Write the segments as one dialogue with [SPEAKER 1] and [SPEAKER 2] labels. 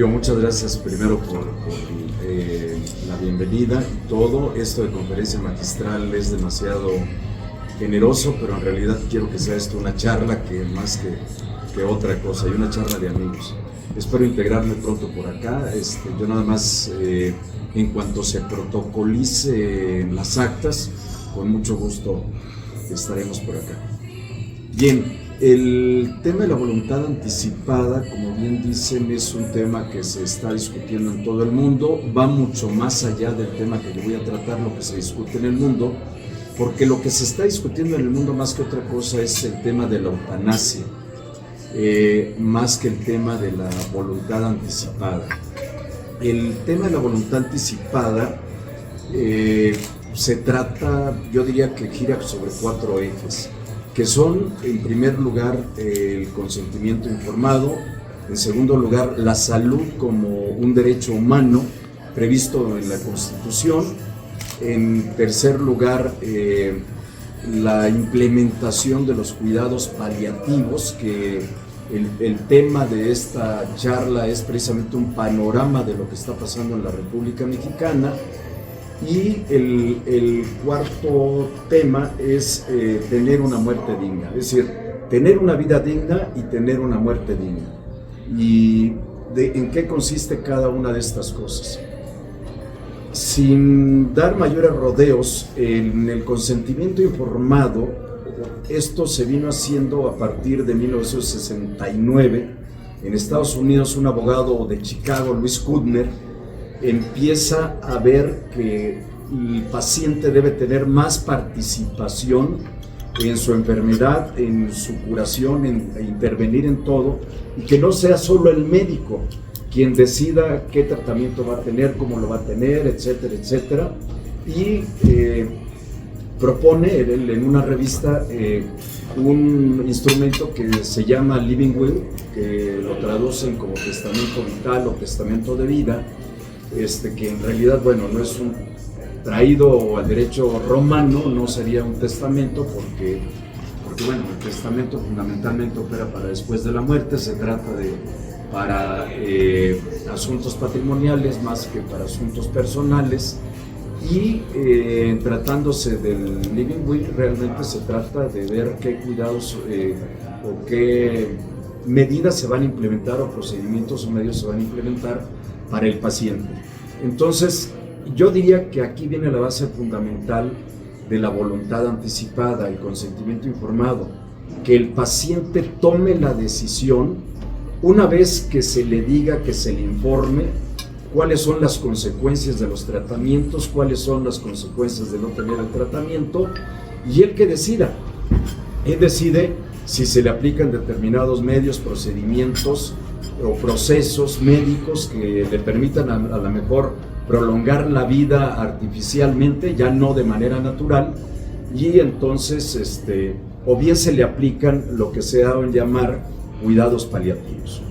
[SPEAKER 1] Digo, muchas gracias primero por la bienvenida y todo. Esto de conferencia magistral es demasiado generoso, pero en realidad quiero que sea esto una charla que más que otra cosa, y una charla de amigos. Espero integrarme pronto por acá. Yo nada más, en cuanto se protocolice las actas, con mucho gusto estaremos por acá. Bien, el tema de la voluntad anticipada, como bien dicen, es un tema que se está discutiendo en todo el mundo. Va mucho más allá del tema que yo voy a tratar, lo que se discute en el mundo, porque lo que se está discutiendo en el mundo más que otra cosa es el tema de la eutanasia, más que el tema de la voluntad anticipada. El tema de la voluntad anticipada se trata, yo diría que gira sobre 4 ejes, que son, en primer lugar, el consentimiento informado, en segundo lugar, la salud como un derecho humano previsto en la Constitución, en tercer lugar, la implementación de los cuidados paliativos, que el tema de esta charla es precisamente un panorama de lo que está pasando en la República Mexicana. Y el cuarto tema es tener una muerte digna, es decir, tener una vida digna y tener una muerte digna. ¿Y en qué consiste cada una de estas cosas? Sin dar mayores rodeos, en el consentimiento informado, esto se vino haciendo a partir de 1969. En Estados Unidos, un abogado de Chicago, Luis Kudner, empieza a ver que el paciente debe tener más participación en su enfermedad, en su curación, en intervenir en todo, y que no sea solo el médico quien decida qué tratamiento va a tener, cómo lo va a tener, etcétera, etcétera. Y propone en una revista un instrumento que se llama Living Will, que lo traducen como testamento vital o testamento de vida, que en realidad, bueno, no es un traído al derecho romano, no sería un testamento porque bueno, el testamento fundamentalmente opera para después de la muerte, se trata para asuntos patrimoniales más que para asuntos personales, y tratándose del Living Will realmente se trata de ver qué cuidados o qué medidas se van a implementar, o procedimientos o medios se van a implementar para el paciente. Entonces, yo diría que aquí viene la base fundamental de la voluntad anticipada, el consentimiento informado, que el paciente tome la decisión una vez que se le diga, que se le informe cuáles son las consecuencias de los tratamientos, cuáles son las consecuencias de no tener el tratamiento, y él que decida. Él decide si se le aplican determinados medios, procedimientos o procesos médicos que le permitan a lo mejor prolongar la vida artificialmente, ya no de manera natural, y entonces o bien se le aplican lo que se da en llamar cuidados paliativos.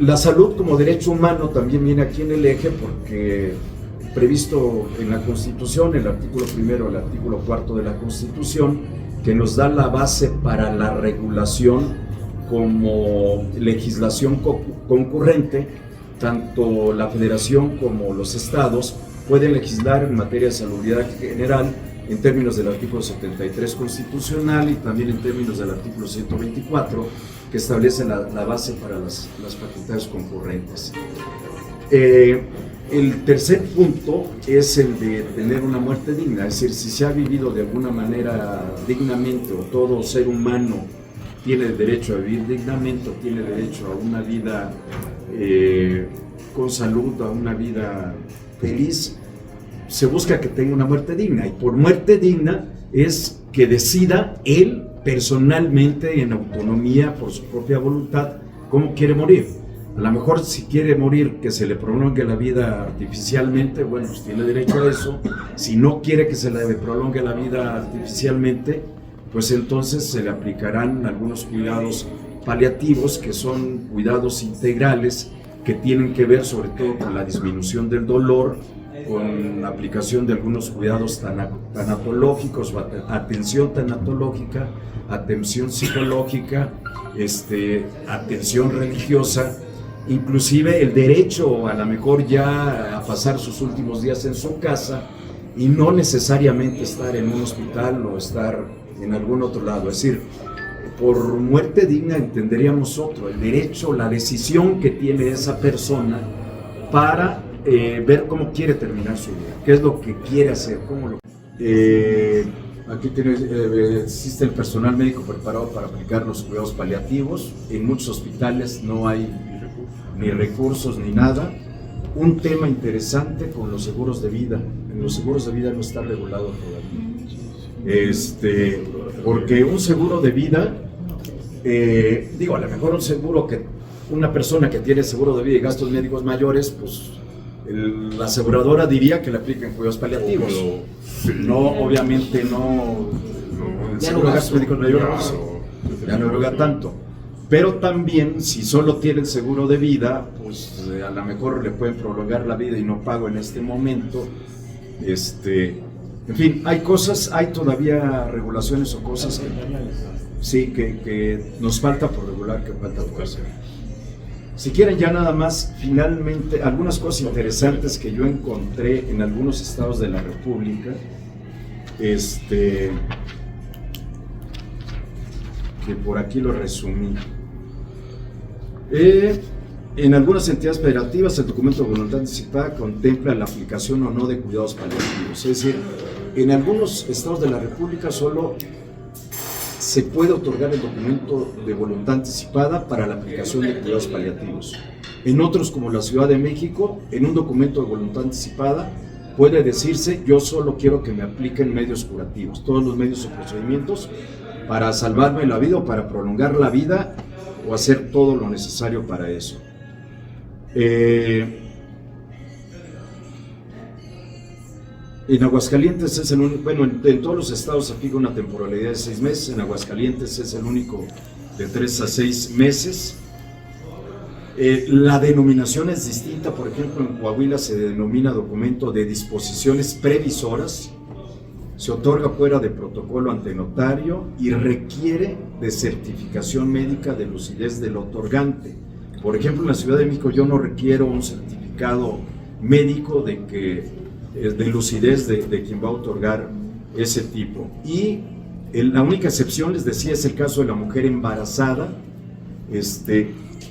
[SPEAKER 1] La salud como derecho humano también viene aquí en el eje, porque previsto en la Constitución, el artículo 1, el artículo 4 de la Constitución, que nos da la base para la regulación como legislación concurrente, tanto la Federación como los estados pueden legislar en materia de salubridad general en términos del artículo 73 constitucional y también en términos del artículo 124, que establece la base para las facultades concurrentes. El tercer punto es el de tener una muerte digna, es decir, si se ha vivido de alguna manera dignamente, o todo ser humano tiene derecho a vivir dignamente, tiene derecho a una vida con salud, a una vida feliz, se busca que tenga una muerte digna. Y por muerte digna es que decida él personalmente, en autonomía, por su propia voluntad, cómo quiere morir. A lo mejor si quiere morir que se le prolongue la vida artificialmente, bueno, pues tiene derecho a eso. Si no quiere que se le prolongue la vida artificialmente, pues entonces se le aplicarán algunos cuidados paliativos, que son cuidados integrales, que tienen que ver sobre todo con la disminución del dolor, con la aplicación de algunos cuidados tanatológicos, atención tanatológica, atención psicológica, atención religiosa,
[SPEAKER 2] inclusive el derecho a lo mejor ya a pasar sus últimos días en su casa y no necesariamente estar en un hospital o estar en algún otro lado. Es decir, por muerte digna entenderíamos otro, el derecho, la decisión que tiene esa persona para ver cómo quiere terminar su vida, qué es lo que quiere hacer, cómo lo...
[SPEAKER 1] Aquí existe el personal médico preparado para aplicar los cuidados paliativos. En muchos hospitales no hay ni recursos ni nada. Un tema interesante con los seguros de vida. En los seguros de vida no está regulado todavía. Porque un seguro de vida, a lo mejor un seguro que una persona que tiene seguro de vida y gastos médicos mayores, pues la aseguradora diría que le apliquen cuidados paliativos. No, obviamente no. El seguro de gastos médicos mayores ya no eroga tanto. Pero también, si solo tiene el seguro de vida, pues a lo mejor le pueden prolongar la vida y no pago en este momento. En fin, hay todavía regulaciones o cosas que nos falta por regular, que falta por hacer. Si quieren ya nada más, finalmente, algunas cosas interesantes que yo encontré en algunos estados de la República, que por aquí lo resumí. En algunas entidades federativas el documento de voluntad anticipada contempla la aplicación o no de cuidados paliativos. Es decir, en algunos estados de la República solo se puede otorgar el documento de voluntad anticipada para la aplicación de cuidados paliativos. En otros, como la Ciudad de México, en un documento de voluntad anticipada puede decirse: yo solo quiero que me apliquen medios curativos, todos los medios o procedimientos para salvarme la vida o para prolongar la vida o hacer todo lo necesario para eso. En Aguascalientes es el único, en todos los estados se fija una temporalidad de 6 meses, en Aguascalientes es el único de 3 a 6 meses. La denominación es distinta. Por ejemplo, en Coahuila se denomina documento de disposiciones previsoras, se otorga fuera de protocolo ante notario y requiere de certificación médica de lucidez del otorgante. Por ejemplo, en la Ciudad de México yo no requiero un certificado médico de lucidez de quien va a otorgar ese tipo. Y la única excepción, les decía, es el caso de la mujer embarazada.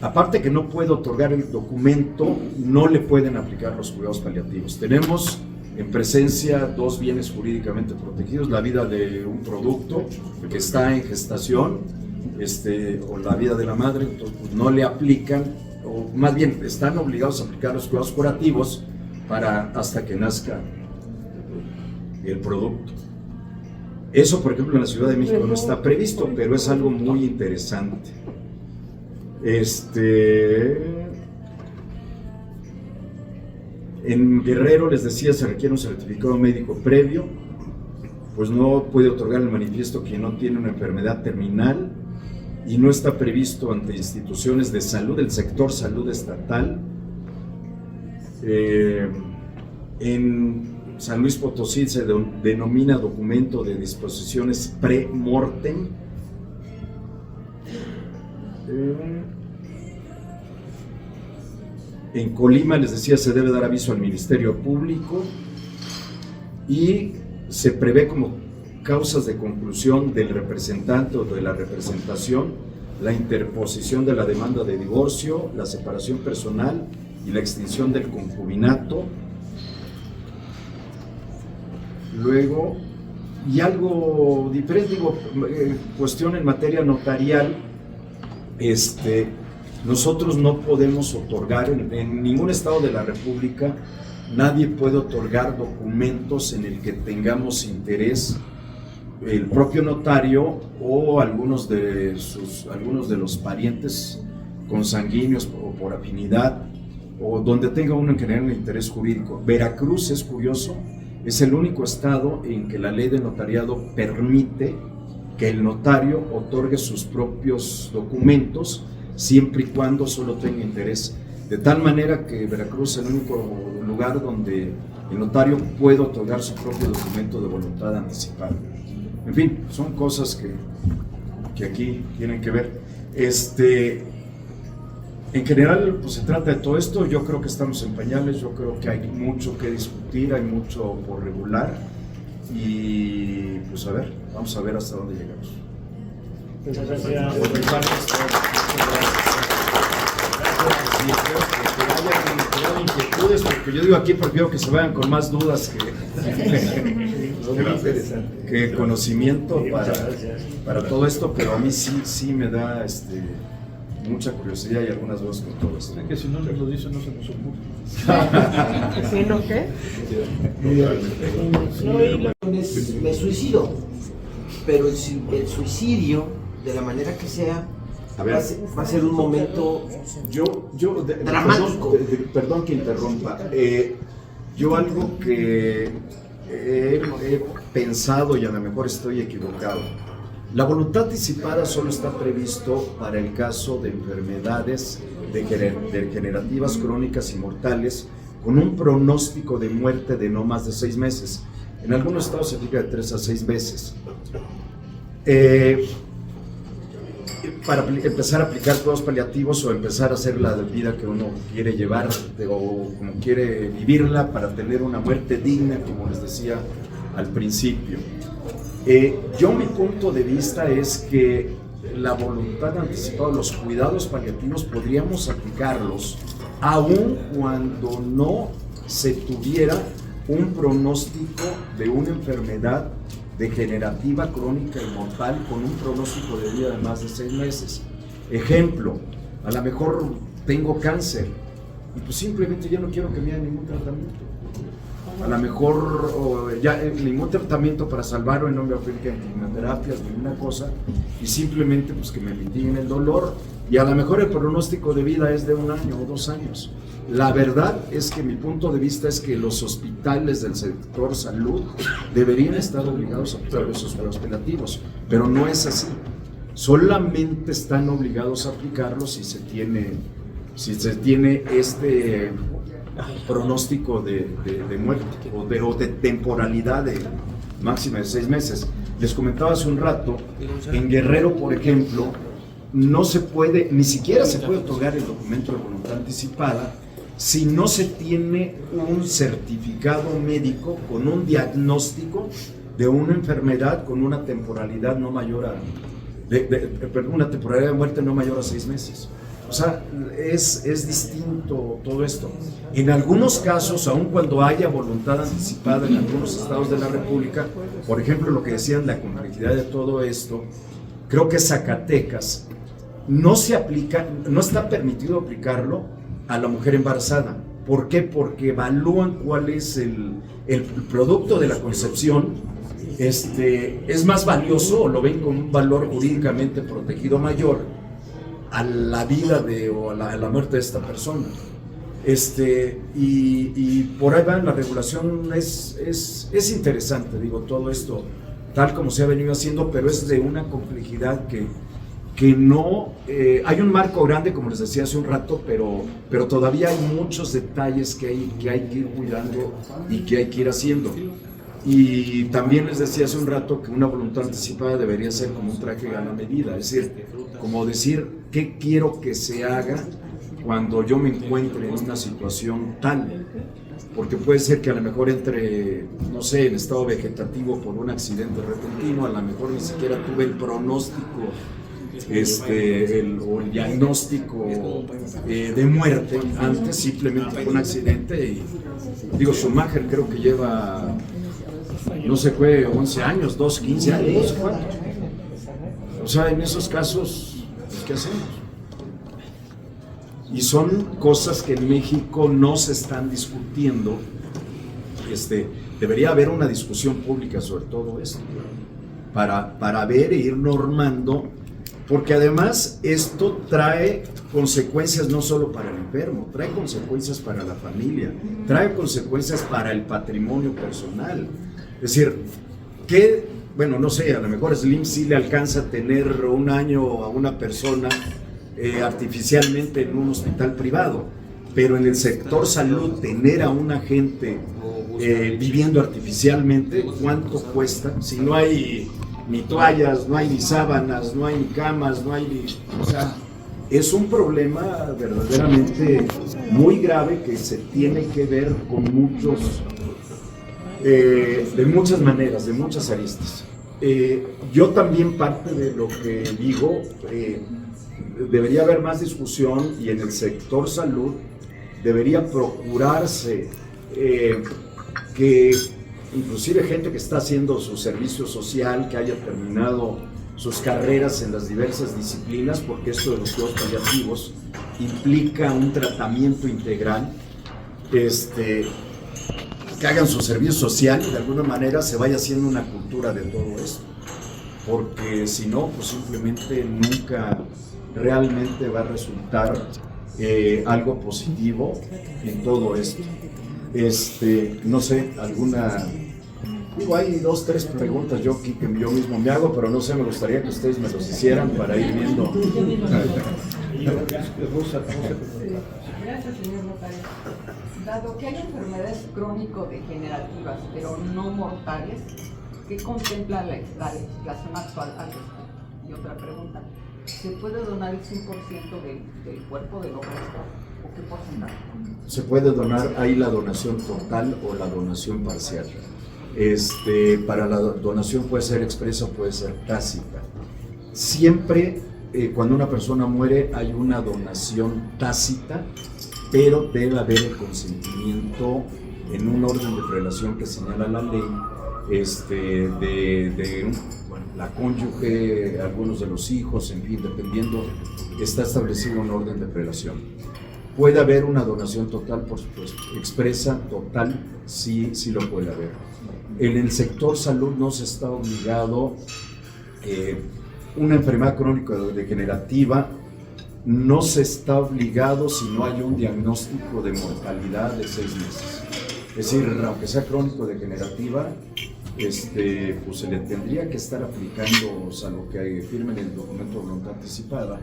[SPEAKER 1] Aparte que no puede otorgar el documento, no le pueden aplicar los cuidados paliativos. Tenemos en presencia 2 bienes jurídicamente protegidos: la vida de un producto que está en gestación, o la vida de la madre. Entonces, pues, no le aplican, o más bien están obligados a aplicar los cuidados curativos hasta que nazca el producto. Eso, por ejemplo, en la Ciudad de México no está previsto, pero es algo muy interesante. En Guerrero, les decía, se requiere un certificado médico previo, pues no puede otorgar el manifiesto quien no tiene una enfermedad terminal y no está previsto ante instituciones de salud del sector salud estatal. En San Luis Potosí se denomina documento de disposiciones pre-mortem. En Colima, les decía, se debe dar aviso al Ministerio Público y se prevé como causas de conclusión del representante o de la representación la interposición de la demanda de divorcio, la separación personal y la extinción del concubinato. Luego, y algo diferente, cuestión en materia notarial, nosotros no podemos otorgar en ningún estado de la República, nadie puede otorgar documentos en el que tengamos interés el propio notario o algunos de los parientes consanguíneos o por afinidad, o donde tenga uno en general interés jurídico. Veracruz, es curioso, es el único estado en que la ley de notariado permite que el notario otorgue sus propios documentos siempre y cuando solo tenga interés. De tal manera que Veracruz es el único lugar donde el notario puede otorgar su propio documento de voluntad anticipada. En fin, son cosas que aquí tienen que ver.
[SPEAKER 2] En general, pues se trata de todo esto. Yo creo que estamos en pañales, yo creo que hay mucho que discutir, hay mucho por regular y pues a ver, vamos a ver hasta dónde llegamos.
[SPEAKER 3] Muchas gracias.
[SPEAKER 2] Por mi parte, y espero que haya inquietudes, porque yo digo aquí porque quiero que se vayan con más dudas que conocimiento para todo esto, pero a mí sí me da mucha curiosidad y algunas dudas con todo esto.
[SPEAKER 3] Que si no nos lo dice no se nos ocurre.
[SPEAKER 4] ¿Sí, no qué?
[SPEAKER 5] Me suicido, pero el suicidio, de la manera que sea,
[SPEAKER 2] A ver.
[SPEAKER 5] va a ser un momento dramático.
[SPEAKER 2] Perdón que interrumpa. Yo algo que he pensado, y a lo mejor estoy equivocado, la voluntad anticipada solo está previsto para el caso de enfermedades degenerativas crónicas y mortales con un pronóstico de muerte de no más de 6 meses. En algunos estados se aplica de 3 a 6 meses. Para empezar a aplicar cuidados paliativos o empezar a hacer la vida que uno quiere llevar o como quiere vivirla para tener una muerte digna, como les decía al principio. Mi punto de vista es que la voluntad anticipada, los cuidados paliativos, podríamos aplicarlos aun cuando no se tuviera un pronóstico de una enfermedad degenerativa, crónica y mortal con un pronóstico de vida de más de 6 meses. Ejemplo, a lo mejor tengo cáncer y pues simplemente ya no quiero que me hagan ningún tratamiento. A lo mejor ya ningún tratamiento para salvarlo y no me apliquen quimioterapias, ninguna cosa, y simplemente pues que me mitiguen el dolor, y a lo mejor el pronóstico de vida es de 1 año o 2 años. La verdad es que mi punto de vista es que los hospitales del sector salud deberían estar obligados a aplicar esos cuidados paliativos, pero no es así. Solamente están obligados a aplicarlos si se tiene este pronóstico de muerte o de temporalidad de máxima de 6 meses. Les comentaba hace un rato, en Guerrero, por ejemplo, no se puede, ni siquiera se puede otorgar el documento de voluntad anticipada si no se tiene un certificado médico con un diagnóstico de una enfermedad con una temporalidad no mayor a una temporalidad de muerte no mayor a 6 meses. O sea, es distinto todo esto. En algunos casos, aun cuando haya voluntad anticipada en algunos estados de la República, por ejemplo, lo que decían, la complejidad de todo esto, creo que Zacatecas no se aplica, no está permitido aplicarlo a la mujer embarazada. ¿Por qué? Porque evalúan cuál es el producto de la concepción, es más valioso, o lo ven con un valor jurídicamente protegido mayor a la vida o a la muerte de esta persona. Y por ahí va, la regulación es interesante, digo, todo esto tal como se ha venido haciendo, pero es de una complejidad que no, hay un marco grande, como les decía hace un rato, pero todavía hay muchos detalles que hay que ir cuidando y que hay que ir haciendo. Y también les decía hace un rato que una voluntad anticipada debería ser como un traje a la medida, es decir, como decir qué quiero que se haga cuando yo me encuentre en una situación tal, porque puede ser que a lo mejor entre, no sé, en estado vegetativo por un accidente repentino, a lo mejor ni siquiera tuve el pronóstico o el diagnóstico de muerte antes, simplemente fue un accidente. Y digo, Schumacher creo que lleva, no sé, fue 11 años, 12, 15 años, no sé cuánto. O sea, en esos casos, ¿qué hacemos? Y son cosas que en México no se están discutiendo. Debería haber una discusión pública sobre todo esto, para ver e ir normando, porque además esto trae consecuencias no solo para el enfermo, trae consecuencias para la familia, trae consecuencias para el patrimonio personal. Es decir, bueno, no sé, a lo mejor Slim sí le alcanza a tener 1 año a una persona artificialmente en un hospital privado, pero en el sector salud tener a una gente viviendo artificialmente, ¿cuánto cuesta? Si no hay ni toallas, no hay ni sábanas, no hay ni camas, no hay ni... O sea, es un problema verdaderamente muy grave que se tiene que ver con de muchas maneras, de muchas aristas. Yo también parte de lo que digo, debería haber más discusión y en el sector salud debería procurarse que inclusive gente que está haciendo su servicio social, que haya terminado sus carreras en las diversas disciplinas, porque esto de los cuidados paliativos implica un tratamiento integral, que hagan su servicio social y de alguna manera se vaya haciendo una cultura de todo esto, porque si no, pues simplemente nunca realmente va a resultar algo positivo en todo esto. No sé, digo, hay 2, 3 preguntas yo mismo me hago, pero no sé, me gustaría que ustedes me los hicieran para ir viendo.
[SPEAKER 4] Gracias, señor notario. Dado que hay enfermedades crónico-degenerativas, pero no mortales, ¿qué contempla la legislación actual al respecto? Y otra pregunta, ¿se puede donar el 100% del cuerpo del resto o qué porcentaje?
[SPEAKER 2] Se puede donar, hay la donación total o la donación parcial. Para la donación puede ser expresa o puede ser tácita. Siempre cuando una persona muere hay una donación tácita, pero debe haber el consentimiento en un orden de prelación que señala la ley, la cónyuge, algunos de los hijos, en fin, dependiendo, está establecido un orden de prelación. Puede haber una donación total, por supuesto, expresa, total, sí lo puede haber. En el sector salud no se está obligado, una enfermedad crónico-degenerativa, no se está obligado si no hay un diagnóstico de mortalidad de 6 meses. Es decir, aunque sea crónico-degenerativa, pues se le tendría que estar aplicando, salvo que firmen el documento de voluntad anticipada,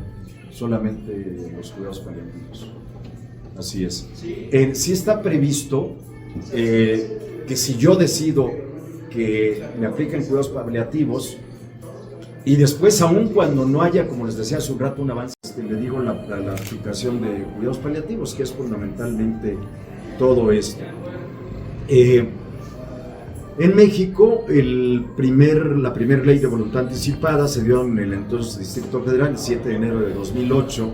[SPEAKER 2] solamente los cuidados paliativos. Así es. Sí está previsto que si yo decido que me apliquen cuidados paliativos y después, aun cuando no haya, como les decía hace un rato, un avance, le digo la aplicación de cuidados paliativos, que es fundamentalmente todo esto. En México, la primera ley de voluntad anticipada se dio en el entonces Distrito Federal, el 7 de enero de 2008.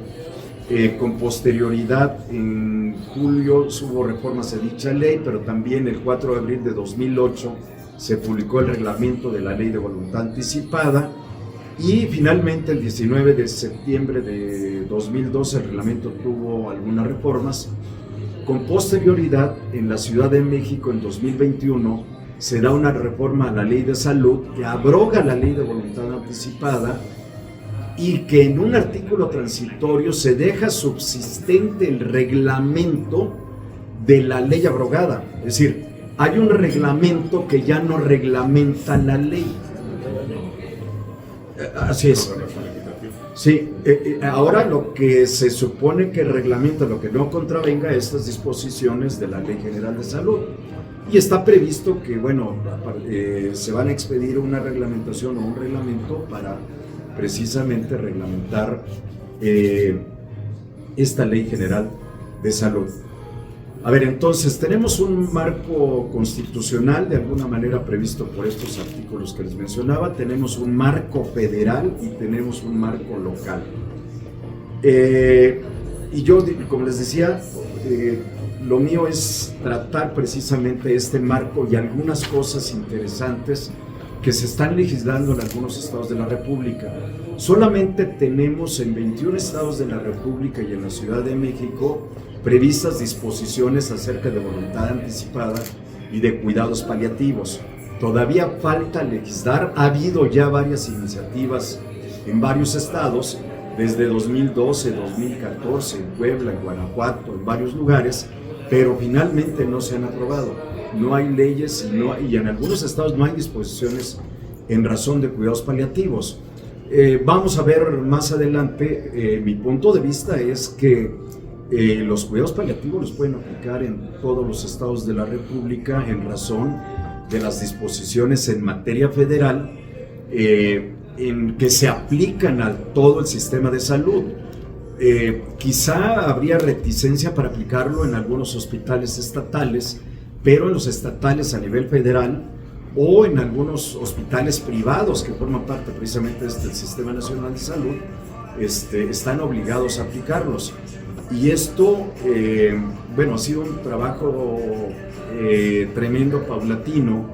[SPEAKER 2] Con posterioridad, en julio hubo reformas a dicha ley, pero también el 4 de abril de 2008 se publicó el reglamento de la ley de voluntad anticipada y finalmente el 19 de septiembre de 2012 el reglamento tuvo algunas reformas. Con posterioridad, en la Ciudad de México en 2021 se da una reforma a la ley de salud que abroga la ley de voluntad anticipada y que en un artículo transitorio se deja subsistente el reglamento de la ley abrogada. Es decir, hay un reglamento que ya no reglamenta la ley. Así es. Sí, ahora lo que se supone que reglamenta, lo que no contravenga estas disposiciones de la Ley General de Salud. Y está previsto que, se van a expedir una reglamentación o un reglamento para precisamente reglamentar esta Ley General de Salud. A ver, entonces, tenemos un marco constitucional de alguna manera previsto por estos artículos que les mencionaba, tenemos un marco federal y tenemos un marco local. Y yo, como les decía, lo mío es tratar precisamente este marco y algunas cosas interesantes que se están legislando en algunos estados de la República. Solamente tenemos en 21 estados de la República y en la Ciudad de México previstas disposiciones acerca de voluntad anticipada y de cuidados paliativos. Todavía falta legislar, ha habido ya varias iniciativas en varios estados, desde 2012, 2014, en Puebla, en Guanajuato, en varios lugares, pero finalmente no se han aprobado. No hay leyes y en algunos estados no hay disposiciones en razón de cuidados paliativos. Vamos a ver más adelante, mi punto de vista es que los cuidados paliativos los pueden aplicar en todos los estados de la República en razón de las disposiciones en materia federal en que se aplican a todo el sistema de salud. quizá habría reticencia para aplicarlo en algunos hospitales estatales, pero en los estatales a nivel federal o en algunos hospitales privados que forman parte precisamente del Sistema Nacional de Salud, están obligados a aplicarlos. Y esto, bueno, ha sido un trabajo tremendo, paulatino.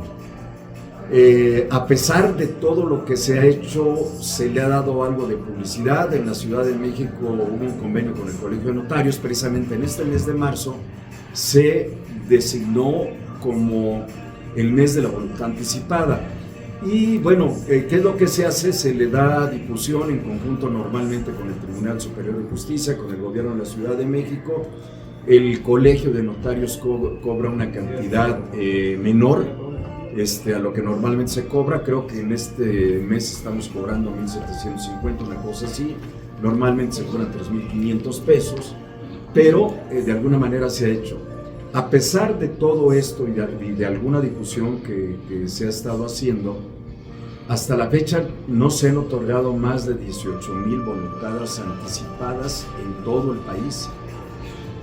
[SPEAKER 2] A pesar de todo lo que se ha hecho, se le ha dado algo de publicidad. En la Ciudad de México hubo un convenio con el Colegio de Notarios. Precisamente en este mes de marzo se designó como el mes de la voluntad anticipada. Y bueno, ¿qué es lo que se hace? Se le da difusión en conjunto normalmente con el Tribunal Superior de Justicia, con el Gobierno de la Ciudad de México. El Colegio de Notarios cobra una cantidad menor a lo que normalmente se cobra. Creo que en este mes estamos cobrando 1,750, una cosa así. Normalmente se cobran 3,500 pesos, pero de alguna manera se ha hecho. A pesar de todo esto y de alguna difusión que se ha estado haciendo, hasta la fecha no se han otorgado más de 18,000 voluntades anticipadas en todo el país,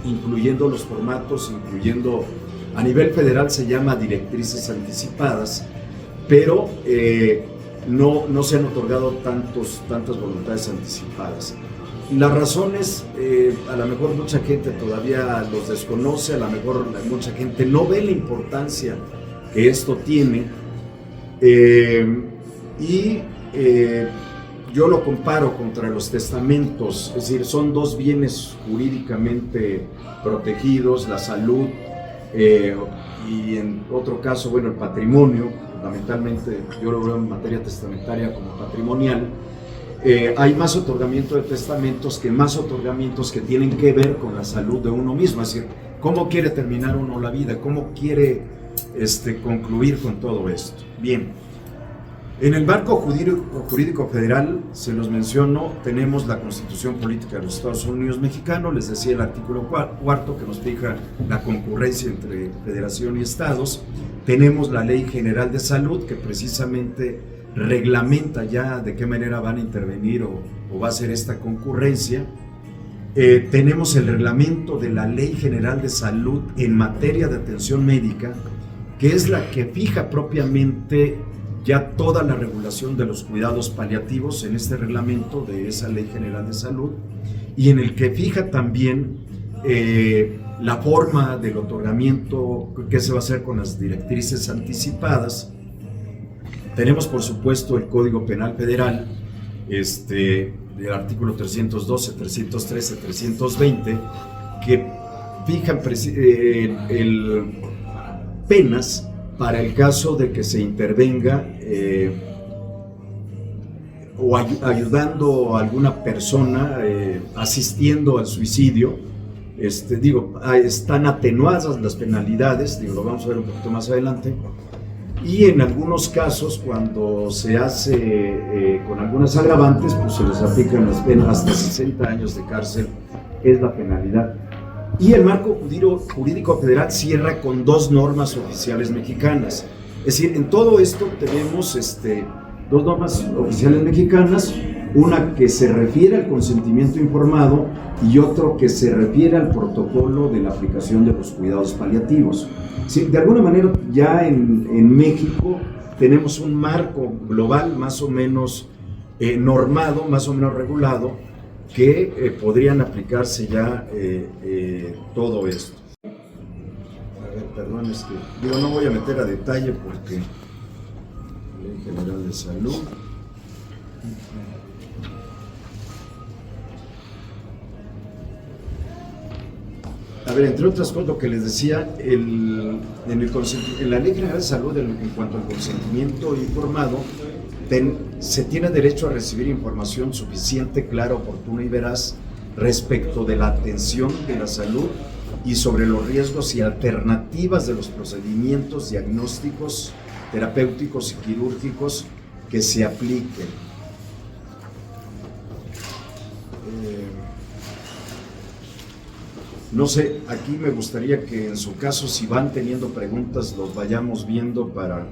[SPEAKER 2] incluyendo los formatos, incluyendo, a nivel federal se llama directrices anticipadas, pero no se han otorgado tantas voluntades anticipadas. Las razones, a lo mejor mucha gente todavía los desconoce, a lo mejor mucha gente no ve la importancia que esto tiene, y yo lo comparo contra los testamentos. Es decir, son dos bienes jurídicamente protegidos, la salud y en otro caso, bueno, el patrimonio. Fundamentalmente yo lo veo en materia testamentaria como patrimonial. Hay más otorgamiento de testamentos que tienen que ver con la salud de uno mismo. Es decir, cómo quiere terminar uno la vida, cómo quiere concluir con todo esto. Bien, en el marco jurídico federal, se los menciono, tenemos la Constitución Política de los Estados Unidos Mexicanos. Les decía el artículo 4 que nos fija la concurrencia entre federación y estados. Tenemos la Ley General de Salud, que precisamente reglamenta ya de qué manera van a intervenir o va a ser esta concurrencia. Tenemos el reglamento de la Ley General de Salud en materia de atención médica, que es la que fija propiamente ya toda la regulación de los cuidados paliativos en este reglamento de esa Ley General de Salud, y en el que fija también la forma del otorgamiento, qué se va a hacer con las directrices anticipadas. Tenemos, por supuesto, el Código Penal Federal, del artículo 312, 313, 320, que fijan penas para el caso de que se intervenga o ayudando a alguna persona, asistiendo al suicidio. Están atenuadas las penalidades, lo vamos a ver un poquito más adelante. Y en algunos casos, cuando se hace con algunas agravantes, pues se les aplican las penas hasta 60 años de cárcel, es la penalidad. Y el marco jurídico federal cierra con dos normas oficiales mexicanas. Es decir, en todo esto tenemos dos normas oficiales mexicanas, una que se refiere al consentimiento informado y otro que se refiere al protocolo de la aplicación de los cuidados paliativos. Sí, de alguna manera ya en México tenemos un marco global más o menos normado, más o menos regulado, que podrían aplicarse ya todo esto. A ver, perdón, no voy a meter a detalle porque Ley General de Salud. A ver, entre otras cosas, lo que les decía, en la Ley General de Salud, en cuanto al consentimiento informado, se tiene derecho a recibir información suficiente, clara, oportuna y veraz respecto de la atención de la salud y sobre los riesgos y alternativas de los procedimientos diagnósticos, terapéuticos y quirúrgicos que se apliquen. No sé, aquí me gustaría que en su caso, si van teniendo preguntas, los vayamos viendo para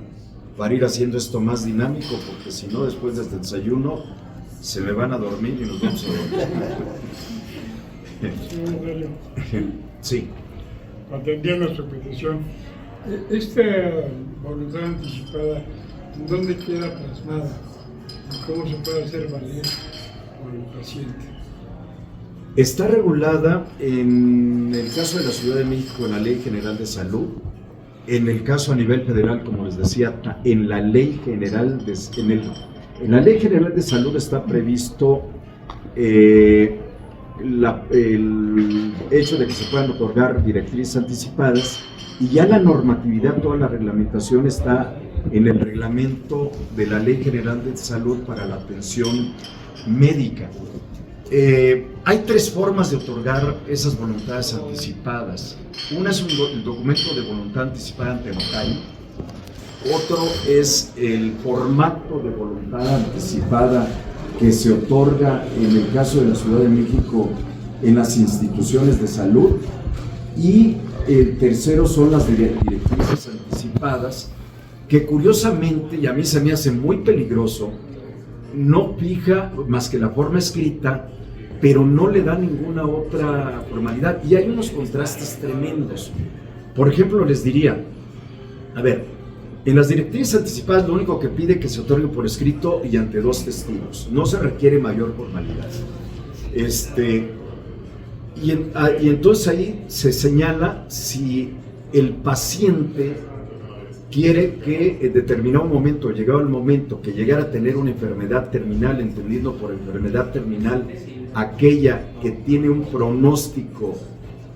[SPEAKER 2] ir haciendo esto más dinámico, porque si no, después del desayuno se me van a dormir y nos vamos a dormir. Sí.
[SPEAKER 6] Atendiendo su petición, esta voluntad anticipada, ¿dónde queda plasmada? ¿Y cómo se puede hacer valer por el paciente?
[SPEAKER 2] Está regulada en el caso de la Ciudad de México en la Ley General de Salud, en el caso a nivel federal, como les decía, en la Ley General de, en la Ley General de Salud está previsto el hecho de que se puedan otorgar directrices anticipadas, y ya la normatividad, toda la reglamentación está en el reglamento de la Ley General de Salud para la atención médica. Hay tres formas de otorgar esas voluntades anticipadas. Una es el documento de voluntad anticipada ante notario. Otro es el formato de voluntad anticipada que se otorga en el caso de la Ciudad de México en las instituciones de salud. Y el tercero son las directrices anticipadas, que curiosamente, y a mí se me hace muy peligroso, no fija más que la forma escrita, pero no le da ninguna otra formalidad. Y hay unos contrastes tremendos. Por ejemplo, les diría, a ver, en las directrices anticipadas lo único que pide es que se otorgue por escrito y ante 2 testigos. No se requiere mayor formalidad. Y entonces ahí se señala si el paciente quiere que en determinado momento, llegado el momento que llegara a tener una enfermedad terminal, entendiendo por enfermedad terminal aquella que tiene un pronóstico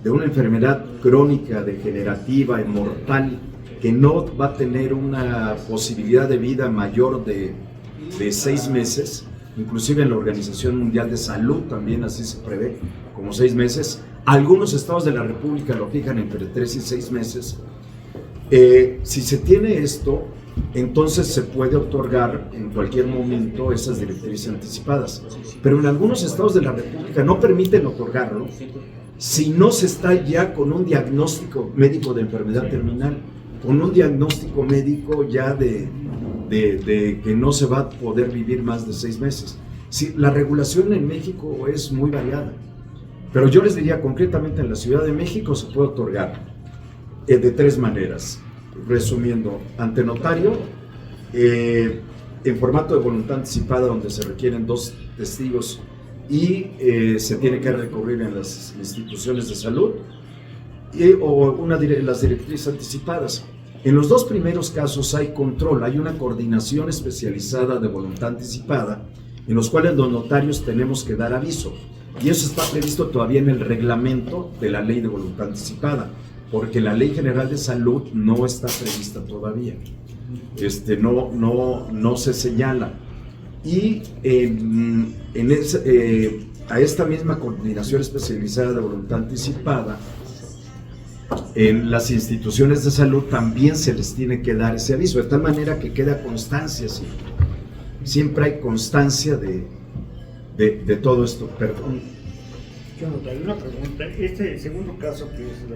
[SPEAKER 2] de una enfermedad crónica, degenerativa y mortal, que no va a tener una posibilidad de vida mayor de 6 meses, inclusive en la Organización Mundial de Salud también así se prevé, como 6 meses. Algunos estados de la República lo fijan entre 3 y 6 meses. Si se tiene esto, entonces se puede otorgar en cualquier momento esas directrices anticipadas. Pero en algunos estados de la República no permiten otorgarlo si no se está ya con un diagnóstico médico de enfermedad terminal, con un diagnóstico médico ya de que no se va a poder vivir más de 6 meses. Sí, la regulación en México es muy variada, pero yo les diría concretamente en la Ciudad de México se puede otorgar de 3 maneras, resumiendo: ante notario, en formato de voluntad anticipada donde se requieren 2 testigos y se tiene que recurrir en las instituciones de salud, o las directrices anticipadas. En los 2 primeros casos hay control, hay una coordinación especializada de voluntad anticipada en los cuales los notarios tenemos que dar aviso, y eso está previsto todavía en el reglamento de la Ley de Voluntad Anticipada, porque la Ley General de Salud no está prevista todavía, no se señala. Y a esta misma coordinación especializada de voluntad anticipada, en las instituciones de salud también se les tiene que dar ese aviso, de tal manera que queda constancia siempre hay constancia de todo esto. Perdón.
[SPEAKER 3] Jonathan, una pregunta. Este segundo caso, que es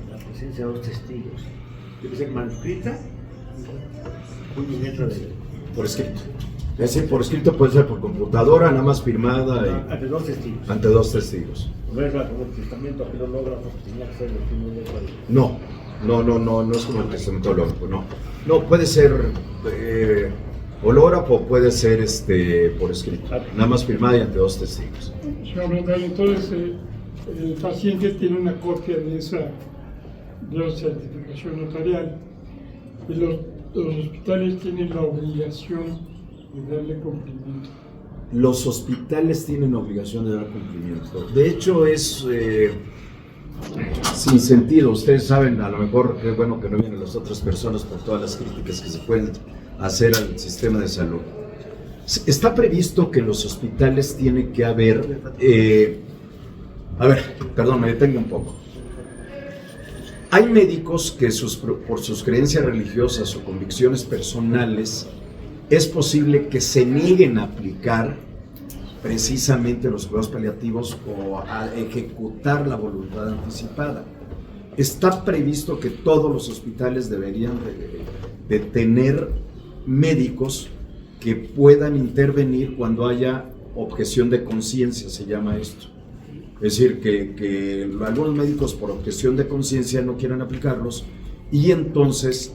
[SPEAKER 3] la presencia de 2 testigos, ¿debe ser manuscrita?
[SPEAKER 2] Por escrito. Es decir, por escrito puede ser por computadora, nada más firmada.
[SPEAKER 3] Ante 2 testigos.
[SPEAKER 2] Ante 2 testigos.
[SPEAKER 3] No es como el testamento filológrafo que tenía que ser el filológrafo.
[SPEAKER 2] No es como el testamento hológrafo, no. No, puede ser hológrafo, puede ser por escrito. Nada más firmada y ante 2 testigos.
[SPEAKER 6] Señor Bernal, entonces el paciente tiene una copia de esa certificación notarial y los hospitales tienen la obligación de darle cumplimiento.
[SPEAKER 2] Los hospitales tienen obligación de dar cumplimiento. De hecho, es sin sentido. Ustedes saben, a lo mejor, es bueno que no vienen las otras personas por todas las críticas que se pueden hacer al sistema de salud. Está previsto que en los hospitales tiene que haber... perdón, me detengo un poco. Hay médicos que por sus creencias religiosas o convicciones personales es posible que se nieguen a aplicar precisamente los cuidados paliativos o a ejecutar la voluntad anticipada. Está previsto que todos los hospitales deberían de tener médicos que puedan intervenir cuando haya objeción de conciencia, se llama esto. Es decir, que algunos médicos por objeción de conciencia no quieran aplicarlos, y entonces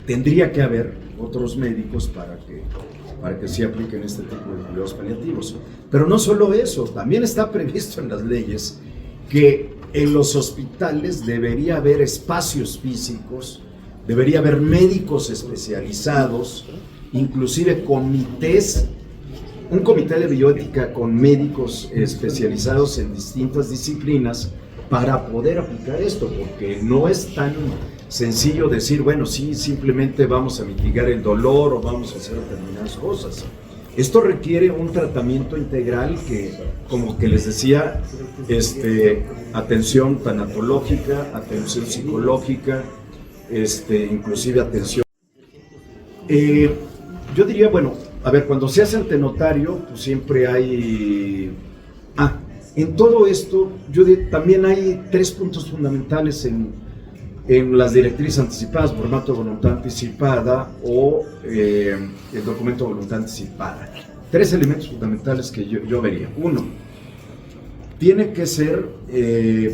[SPEAKER 2] tendría que haber otros médicos para que sí apliquen este tipo de cuidados paliativos. Pero no solo eso, también está previsto en las leyes que en los hospitales debería haber espacios físicos, debería haber médicos especializados, inclusive comités, un comité de bioética con médicos especializados en distintas disciplinas para poder aplicar esto, porque no es tan sencillo decir, bueno, sí, simplemente vamos a mitigar el dolor o vamos a hacer determinadas cosas. Esto requiere un tratamiento integral que, como que les decía, atención tanatológica, atención psicológica, inclusive atención. Yo diría, bueno, a ver, cuando se hace ante notario, pues siempre hay... en todo esto, también hay 3 puntos fundamentales en las directrices anticipadas, formato de voluntad anticipada o el documento de voluntad anticipada. 3 elementos fundamentales que yo vería. 1, tiene que ser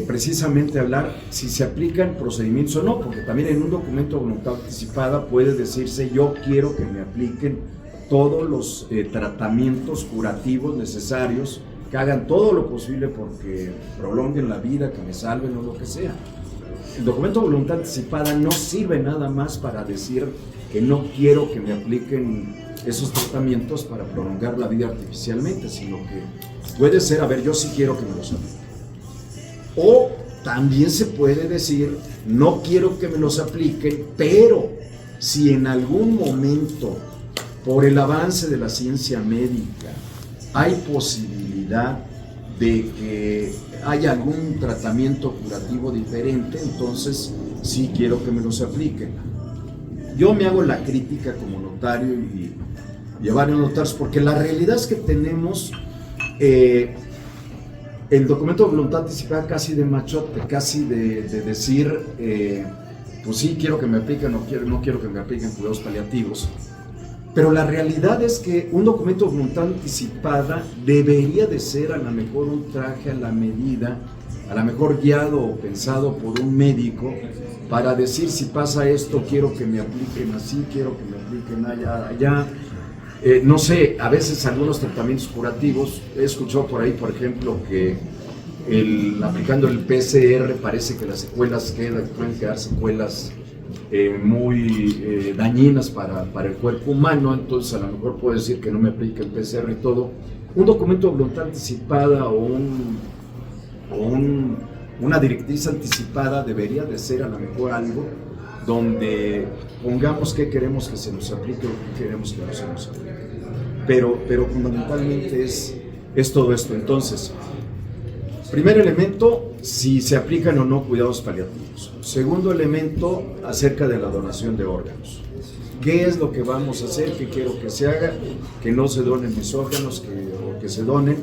[SPEAKER 2] precisamente hablar si se aplican procedimientos o no, porque también en un documento de voluntad anticipada puede decirse yo quiero que me apliquen todos los tratamientos curativos necesarios, que hagan todo lo posible porque prolonguen la vida, que me salven o lo que sea. El documento de voluntad anticipada no sirve nada más para decir que no quiero que me apliquen esos tratamientos para prolongar la vida artificialmente, sino que puede ser, a ver, yo sí quiero que me los apliquen. O también se puede decir, no quiero que me los apliquen, pero si en algún momento, por el avance de la ciencia médica, hay posibilidad de que haya algún tratamiento curativo diferente, entonces sí quiero que me los apliquen. Yo me hago la crítica como notario y a varios notarios, porque la realidad es que tenemos el documento de voluntad anticipada casi de machote, casi de decir, pues sí, quiero que me apliquen, no quiero que me apliquen cuidados paliativos. Pero la realidad es que un documento de voluntad anticipada debería de ser a lo mejor un traje a la medida, a lo mejor guiado o pensado por un médico para decir si pasa esto, quiero que me apliquen así, quiero que me apliquen allá. No sé, a veces algunos tratamientos curativos, he escuchado por ahí, por ejemplo, que aplicando el PCR parece que las secuelas pueden quedar secuelas muy dañinas para el cuerpo humano, entonces a lo mejor puedo decir que no me aplique el PCR y todo. Un documento de voluntad anticipada o una directriz anticipada debería de ser a lo mejor algo donde pongamos qué queremos que se nos aplique o qué queremos que no se nos aplique. Pero fundamentalmente es todo esto. Entonces, primer elemento, si se aplican o no cuidados paliativos. Segundo elemento, acerca de la donación de órganos. ¿Qué es lo que vamos a hacer? ¿Qué quiero que se haga? Que no se donen mis órganos, o que se donen.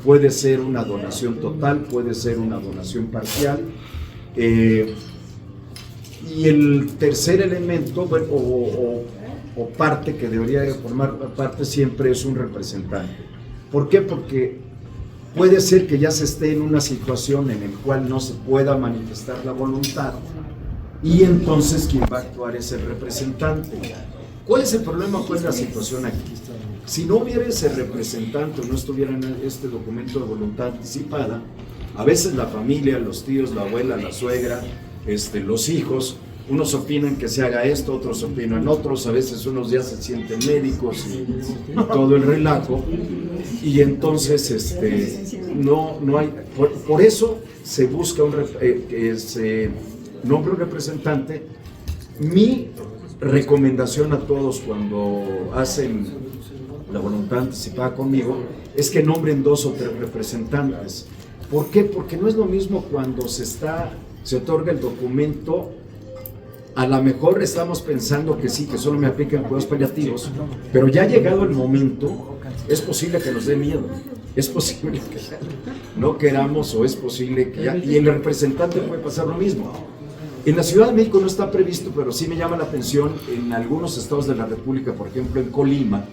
[SPEAKER 2] Puede ser una donación total, puede ser una donación parcial. Y el tercer elemento, bueno, o parte que debería formar parte siempre, es un representante. ¿Por qué? Porque puede ser que ya se esté en una situación en la cual no se pueda manifestar la voluntad y entonces quien va a actuar es el representante. ¿Cuál es el problema? ¿Cuál es la situación aquí? Si no hubiera ese representante o no estuviera en este documento de voluntad anticipada, a veces la familia, los tíos, la abuela, la suegra, los hijos, unos opinan que se haga esto, otros opinan otros, a veces unos ya se sienten médicos y todo el relajo, y entonces no hay, por eso se busca que se nombre un representante. Mi recomendación a todos cuando hacen la voluntad anticipada conmigo es que nombren 2 o 3 representantes. ¿Por qué? Porque no es lo mismo cuando se otorga el documento. A lo mejor estamos pensando que sí, que solo me aplican cuidados paliativos, pero ya llegado el momento, es posible que nos dé miedo, es posible que no queramos, o es posible que y el representante puede pasar lo mismo. En la Ciudad de México no está previsto, pero sí me llama la atención, en algunos estados de la República, por ejemplo en Colima,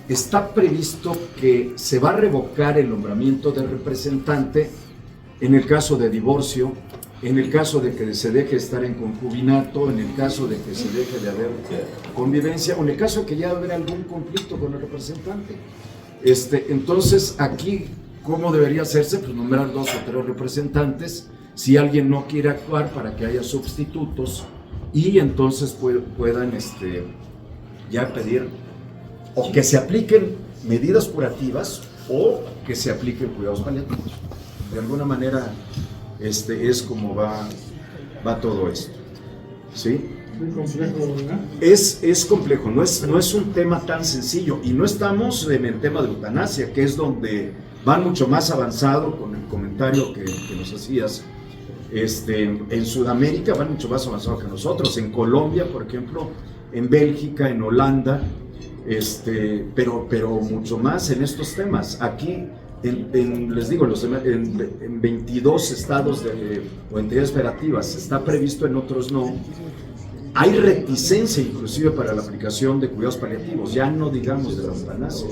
[SPEAKER 2] está previsto que se va a revocar el nombramiento del representante en el caso de divorcio, en el caso de que se deje estar en concubinato, en el caso de que se deje de haber convivencia, o en el caso de que ya haber algún conflicto con el representante. Entonces, aquí, ¿cómo debería hacerse? Pues nombrar 2 o 3 representantes, si alguien no quiere actuar, para que haya sustitutos, y entonces puedan ya pedir, o que se apliquen medidas curativas, o que se apliquen cuidados paliativos. De alguna manera, es como va todo esto, ¿sí?
[SPEAKER 6] Muy complejo, ¿verdad?
[SPEAKER 2] Es complejo, no es un tema tan sencillo, y no estamos en el tema de eutanasia, que es donde van mucho más avanzado, con el comentario que nos hacías. En Sudamérica van mucho más avanzado que nosotros, en Colombia, por ejemplo, en Bélgica, en Holanda, pero mucho más en estos temas. Aquí, les digo, en 22 estados o entidades federativas está previsto, en otros no. Hay reticencia inclusive para la aplicación de cuidados paliativos, ya no digamos de la eutanasia.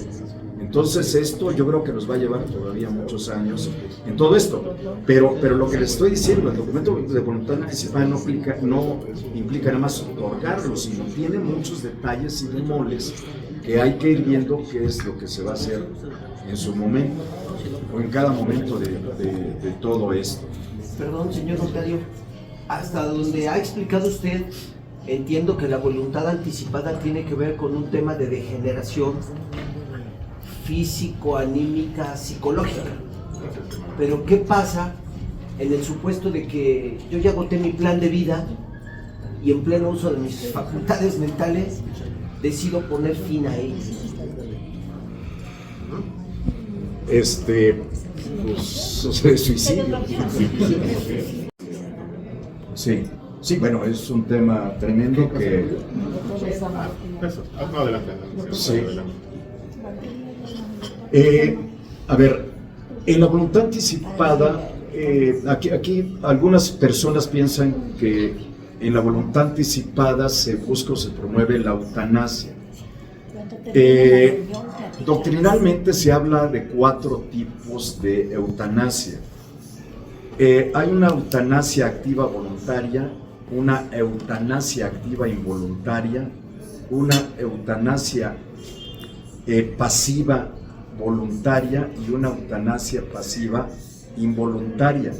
[SPEAKER 2] Entonces esto yo creo que nos va a llevar todavía muchos años en todo esto. Pero lo que les estoy diciendo, el documento de voluntad anticipada no implica nada más otorgarlo, sino tiene muchos detalles y bemoles que hay que ir viendo qué es lo que se va a hacer en su momento, o en cada momento de todo esto.
[SPEAKER 5] Perdón, señor notario, hasta donde ha explicado usted, entiendo que la voluntad anticipada tiene que ver con un tema de degeneración físico, anímica, psicológica. Pero ¿qué pasa en el supuesto de que yo ya agoté mi plan de vida y en pleno uso de mis facultades mentales decido poner fin a él?
[SPEAKER 2] Pues, suicidio. Sí, bueno, es un tema tremendo que...
[SPEAKER 7] Adelante.
[SPEAKER 2] Sí. A ver, en la voluntad anticipada, aquí algunas personas piensan que en la voluntad anticipada se busca o se promueve la eutanasia. Doctrinalmente se habla de 4 tipos de eutanasia. Hay una eutanasia activa voluntaria, una eutanasia activa involuntaria, una eutanasia pasiva voluntaria y una eutanasia pasiva involuntaria.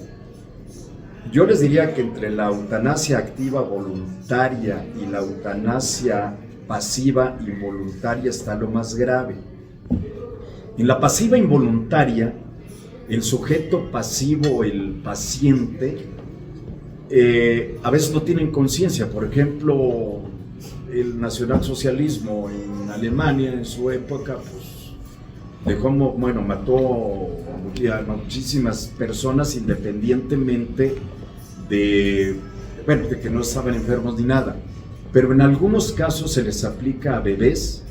[SPEAKER 2] Yo les diría que entre la eutanasia activa voluntaria y la eutanasia pasiva involuntaria está lo más grave. En la pasiva involuntaria, el sujeto pasivo, el paciente, a veces no tienen conciencia. Por ejemplo, el nacionalsocialismo en Alemania en su época, pues mató a muchísimas personas independientemente de que no estaban enfermos ni nada. Pero en algunos casos se les aplica a bebés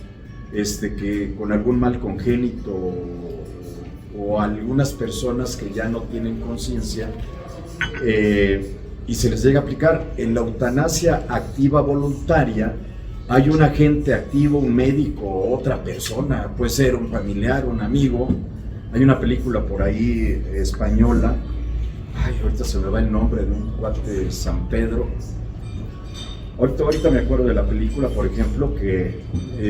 [SPEAKER 2] que con algún mal congénito o algunas personas que ya no tienen conciencia, y se les llega a aplicar. En la eutanasia activa voluntaria hay un agente activo, un médico, otra persona, puede ser un familiar, un amigo. Hay una película por ahí española, ahorita se me va el nombre, de un cuate, San Pedro. Ahorita me acuerdo de la película, por ejemplo, que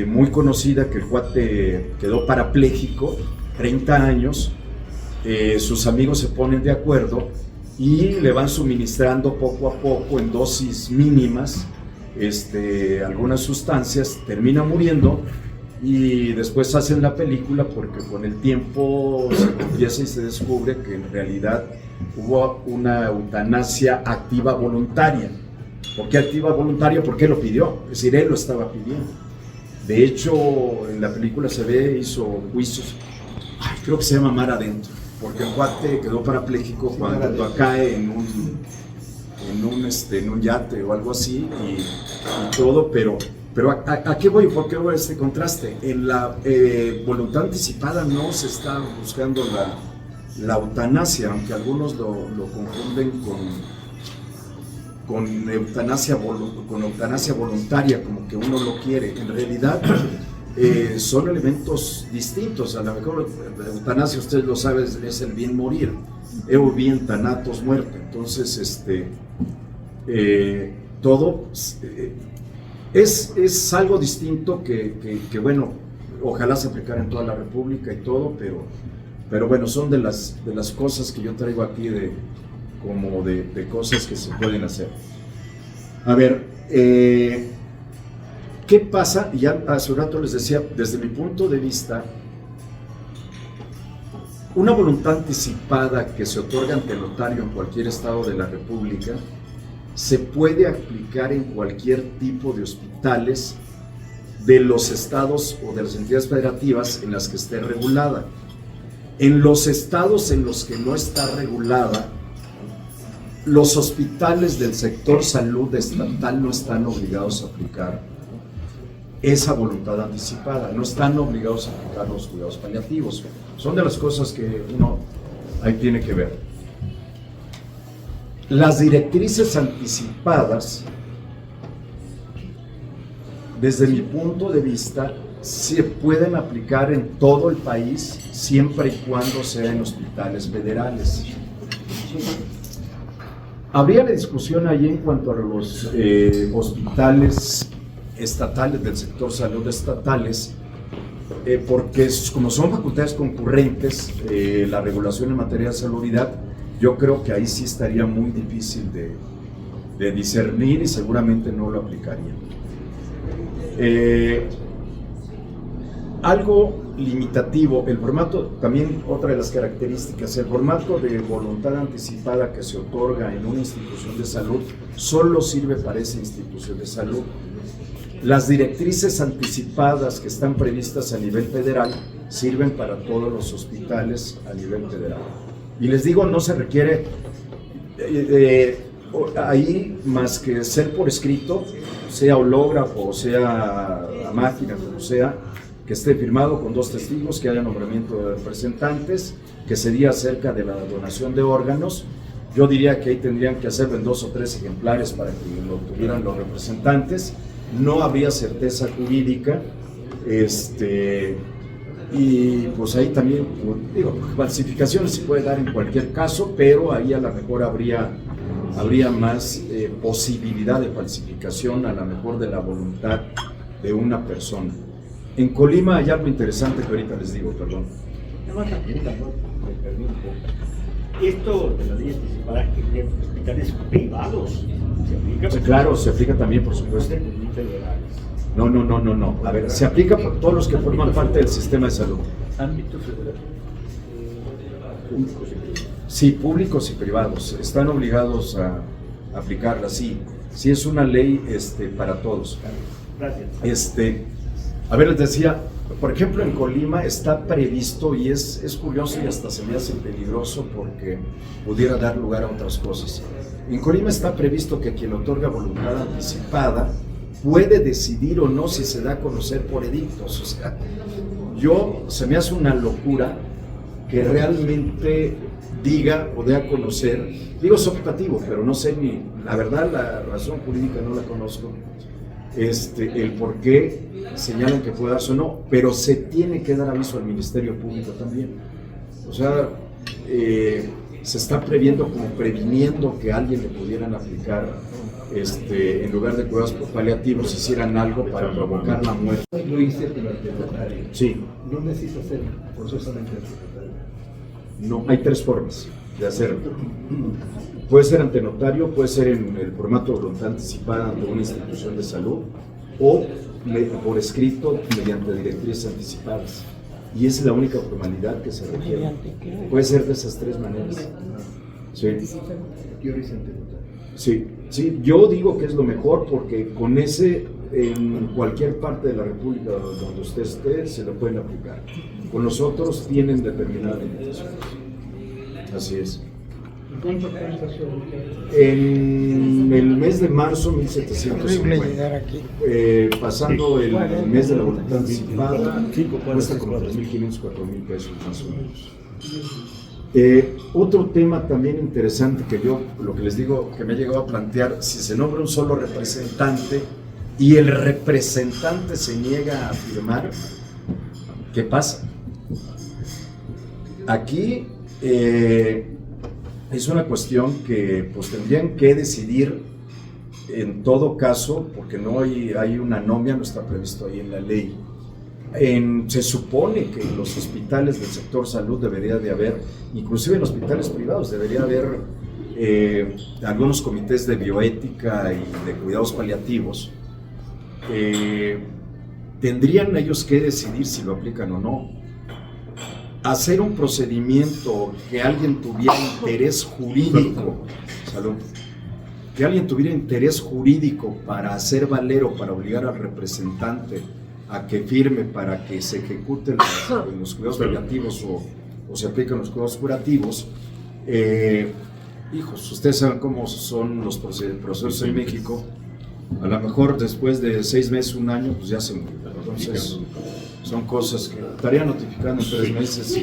[SPEAKER 2] muy conocida, que el cuate quedó parapléjico, 30 años, sus amigos se ponen de acuerdo y le van suministrando poco a poco en dosis mínimas algunas sustancias, termina muriendo y después hacen la película porque con el tiempo se confiesa y se descubre que en realidad hubo una eutanasia activa voluntaria. ¿Por qué activa voluntaria? Porque él lo pidió, es decir, él lo estaba pidiendo. De hecho, en la película se ve, hizo juicios, creo que se llama Mar Adentro, porque el cuate quedó parapléjico cuando cae en un yate o algo así y todo, pero ¿a qué voy? ¿Por qué voy a este contraste? En la voluntad anticipada no se está buscando la eutanasia, aunque algunos lo confunden con eutanasia voluntaria, como que uno lo quiere. En realidad son elementos distintos. A lo mejor la eutanasia, ustedes lo saben, es el bien morir, eu bien thanatos, muerte. Entonces, todo es algo distinto que bueno, ojalá se aplicara en toda la República y todo, pero bueno, son de las cosas que yo traigo aquí de cosas que se pueden hacer. A ver, ¿qué pasa? Y ya hace un rato les decía, desde mi punto de vista, una voluntad anticipada que se otorga ante el notario en cualquier estado de la República se puede aplicar en cualquier tipo de hospitales de los estados o de las entidades federativas en las que esté regulada. En los estados en los que no está regulada, los hospitales del sector salud estatal no están obligados a aplicar esa voluntad anticipada, no están obligados a aplicar los cuidados paliativos. Son de las cosas que uno ahí tiene que ver. Las directrices anticipadas, desde mi punto de vista, se pueden aplicar en todo el país siempre y cuando sea en hospitales federales. Habría la discusión allí en cuanto a los hospitales estatales, del sector salud estatales, porque como son facultades concurrentes, la regulación en materia de salubridad, yo creo que ahí sí estaría muy difícil de discernir y seguramente no lo aplicaría. Algo limitativo, el formato, también otra de las características, el formato de voluntad anticipada que se otorga en una institución de salud solo sirve para esa institución de salud. Las directrices anticipadas que están previstas a nivel federal sirven para todos los hospitales a nivel federal. Y les digo, no se requiere ahí más que ser por escrito, sea hológrafo o sea a máquina, como sea, que esté firmado con 2 testigos, que haya nombramiento de representantes, que se diga acerca de la donación de órganos. Yo diría que ahí tendrían que hacerlo en 2 o 3 ejemplares para que lo tuvieran los representantes. No habría certeza jurídica, y pues ahí también, digo, falsificaciones se puede dar en cualquier caso, pero ahí a lo mejor habría más posibilidad de falsificación, a lo mejor de la voluntad de una persona. En Colima hay algo interesante que ahorita les digo, perdón.
[SPEAKER 3] Esto de la ley anticipada en hospitales privados, ¿se aplica?
[SPEAKER 2] Sí, claro, se aplica también, por supuesto. No. A ver, se aplica por todos los que forman parte del sistema de salud.
[SPEAKER 3] Ámbito federal.
[SPEAKER 2] Sí, públicos y privados. Están obligados a aplicarla, sí. Sí, es una ley para todos.
[SPEAKER 3] Gracias.
[SPEAKER 2] A ver, les decía, por ejemplo, en Colima está previsto, y es curioso y hasta se me hace peligroso porque pudiera dar lugar a otras cosas. En Colima está previsto que quien otorga voluntad anticipada puede decidir o no si se da a conocer por edictos. O sea, se me hace una locura que realmente diga o dé a conocer, digo es optativo, pero no sé ni, la verdad la razón jurídica no la conozco, el por qué señalan que puede darse o no, pero se tiene que dar aviso al Ministerio Público también. O sea, se está previendo como previniendo que a alguien le pudieran aplicar, en lugar de cuidados paliativos, hicieran algo para provocar la muerte.
[SPEAKER 5] Lo hice ante notario.
[SPEAKER 2] Sí.
[SPEAKER 5] No necesito hacer forzosamente ante notario.
[SPEAKER 2] No, hay 3 formas de hacerlo. Puede ser ante notario, puede ser en el formato de voluntad anticipada ante una institución de salud o por escrito mediante directrices anticipadas. Y es la única formalidad que se requiere. Puede ser de esas 3 maneras. Sí. Sí, yo digo que es lo mejor porque con ese, en cualquier parte de la República donde usted esté, se lo pueden aplicar. Con los otros tienen determinadas limitaciones. Así es.
[SPEAKER 6] ¿Cuánto cuesta su
[SPEAKER 2] En el mes de marzo, 1,750. Pasando el mes de la voluntad anticipada, cuesta como 3,500, 4,000 pesos más o menos. Otro tema también interesante que yo, lo que les digo, que me he llegado a plantear, si se nombra un solo representante y el representante se niega a firmar, ¿qué pasa? Aquí es una cuestión que pues tendrían que decidir en todo caso, porque no hay una anomia, no está previsto ahí en la ley. Se supone que en los hospitales del sector salud debería de haber, inclusive en hospitales privados, debería haber algunos comités de bioética y de cuidados paliativos. Tendrían ellos que decidir si lo aplican o no. Hacer un procedimiento que alguien tuviera interés jurídico, salud, que alguien tuviera interés jurídico para hacer valer o para obligar al representante a que firme para que se ejecuten los cuidados paliativos o se apliquen los cuidados curativos. Hijos, ustedes saben cómo son los procesos en México. A lo mejor después de 6 meses, 1 año, pues ya se murió. Entonces, son cosas que estaría notificando en 3 meses.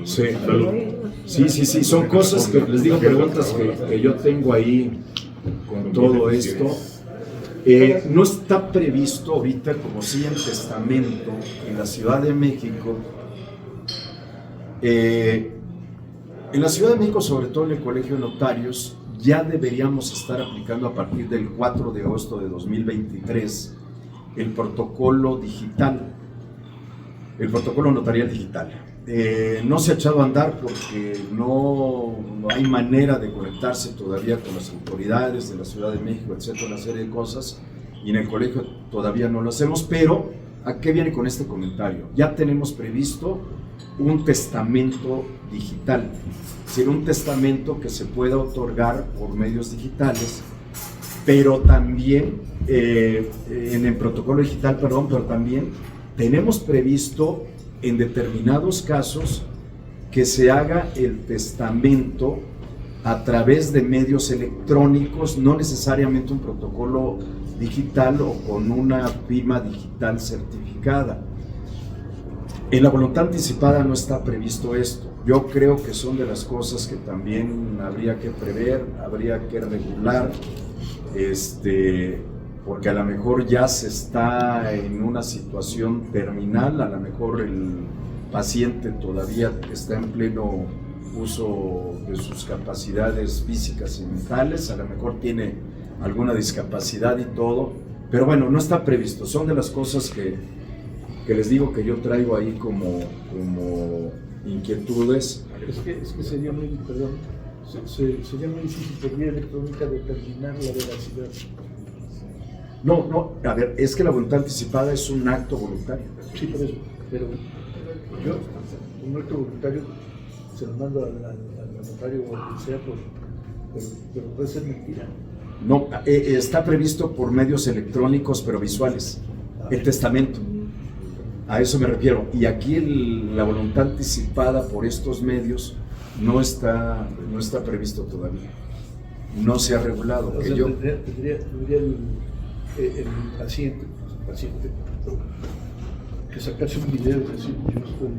[SPEAKER 2] Sí, son cosas que les digo, preguntas que yo tengo ahí con todo esto. No está previsto ahorita, como sí en testamento, en la Ciudad de México. En la Ciudad de México, sobre todo en el Colegio de Notarios, ya deberíamos estar aplicando a partir del 4 de agosto de 2023 el protocolo digital, el protocolo notarial digital. No se ha echado a andar porque no hay manera de conectarse todavía con las autoridades de la Ciudad de México, etcétera, una serie de cosas, y en el colegio todavía no lo hacemos, pero ¿a qué viene con este comentario? Ya tenemos previsto un testamento digital, es decir, un testamento que se pueda otorgar por medios digitales, pero también en el protocolo digital, pero también tenemos previsto en determinados casos que se haga el testamento a través de medios electrónicos, no necesariamente un protocolo digital o con una firma digital certificada. En la voluntad anticipada no está previsto esto. Yo creo que son de las cosas que también habría que prever, habría que regular, porque a lo mejor ya se está en una situación terminal, a lo mejor el paciente todavía está en pleno uso de sus capacidades físicas y mentales, a lo mejor tiene alguna discapacidad y todo, pero bueno, no está previsto. Son de las cosas que les digo que yo traigo ahí como inquietudes.
[SPEAKER 7] Es que sería muy, sería muy difícil por vía electrónica determinar la veracidad.
[SPEAKER 2] No, a ver, es que la voluntad anticipada es un acto voluntario.
[SPEAKER 7] Sí, por eso, pero yo, un acto voluntario, se lo mando al notario o sea, pero puede ser mentira.
[SPEAKER 2] No, está previsto por medios electrónicos, pero visuales, el testamento. A eso me refiero. Y aquí la voluntad anticipada por estos medios no está previsto todavía. No se ha regulado.
[SPEAKER 7] O sea, tendría el paciente que sacarse un video y decir, yo estoy...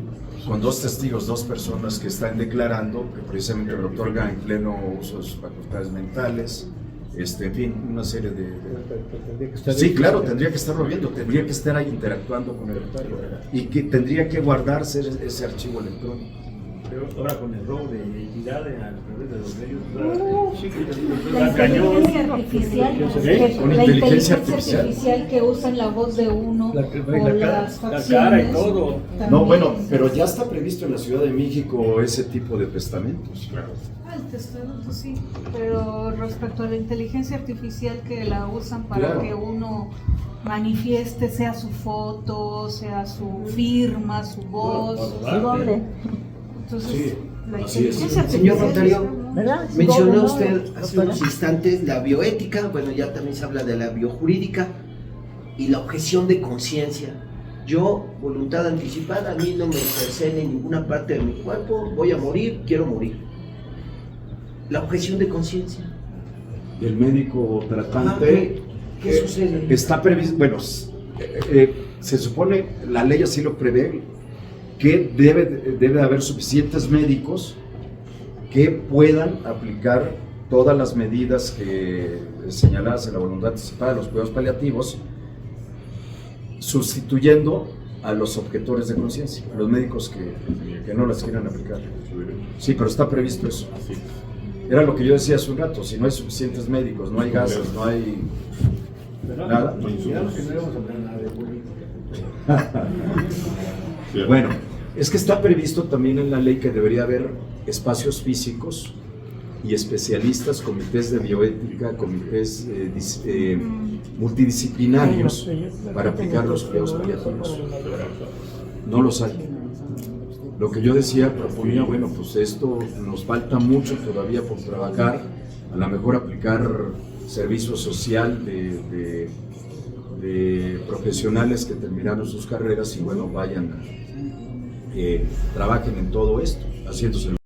[SPEAKER 2] Con 2 testigos, 2 personas que están declarando que precisamente lo otorga en pleno uso de sus facultades mentales, en fin, una serie de... Sí, claro, tendría que estarlo viendo, tendría que estar ahí interactuando con el notario y que tendría que guardarse ese archivo electrónico.
[SPEAKER 3] Pero ahora con el robo de identidad a través de los medios,
[SPEAKER 8] la inteligencia artificial,
[SPEAKER 2] Con
[SPEAKER 8] la
[SPEAKER 2] inteligencia
[SPEAKER 8] inteligencia artificial que usan la voz de uno o las
[SPEAKER 3] la
[SPEAKER 8] facciones.
[SPEAKER 3] cara y todo.
[SPEAKER 2] No, bueno, pero ya está previsto en la Ciudad de México ese tipo de testamentos.
[SPEAKER 9] El testamento sí, pero respecto a la inteligencia artificial que la usan para
[SPEAKER 2] Claro.
[SPEAKER 9] que uno manifieste, sea su foto, sea su firma, su voz,
[SPEAKER 8] Su doble,
[SPEAKER 9] entonces
[SPEAKER 2] Sí,
[SPEAKER 9] la
[SPEAKER 2] así es.
[SPEAKER 9] inteligencia
[SPEAKER 5] Señor
[SPEAKER 9] artificial
[SPEAKER 5] notario,
[SPEAKER 8] ¿verdad? Su
[SPEAKER 5] mencionó
[SPEAKER 8] doble,
[SPEAKER 5] usted
[SPEAKER 8] ¿no?
[SPEAKER 5] hace
[SPEAKER 8] Doctora.
[SPEAKER 5] unos instantes la bioética, bueno, ya también se habla de la biojurídica y la objeción de conciencia. Yo, voluntad anticipada, a mí no me cercena en ninguna parte de mi cuerpo, voy a morir, quiero morir. La objeción de conciencia.
[SPEAKER 2] El médico tratante
[SPEAKER 5] ¿Qué sucede?
[SPEAKER 2] está previsto, bueno, se supone, la ley así lo prevé, que debe haber suficientes médicos que puedan aplicar todas las medidas que señaladas en la voluntad anticipada de los cuidados paliativos, sustituyendo a los objetores de conciencia, a los médicos que no las quieran aplicar. Sí, pero está previsto eso. Era lo que yo decía hace un rato, si no hay suficientes médicos, no hay gases, no hay nada. Bueno, es que está previsto también en la ley que debería haber espacios físicos y especialistas, comités de bioética, comités multidisciplinarios para aplicar los cuidados paliativos. No los hay. Lo que yo decía, proponía, bueno, pues esto nos falta mucho todavía por trabajar, a lo mejor aplicar servicio social de profesionales que terminaron sus carreras y bueno, vayan, trabajen en todo esto, haciéndose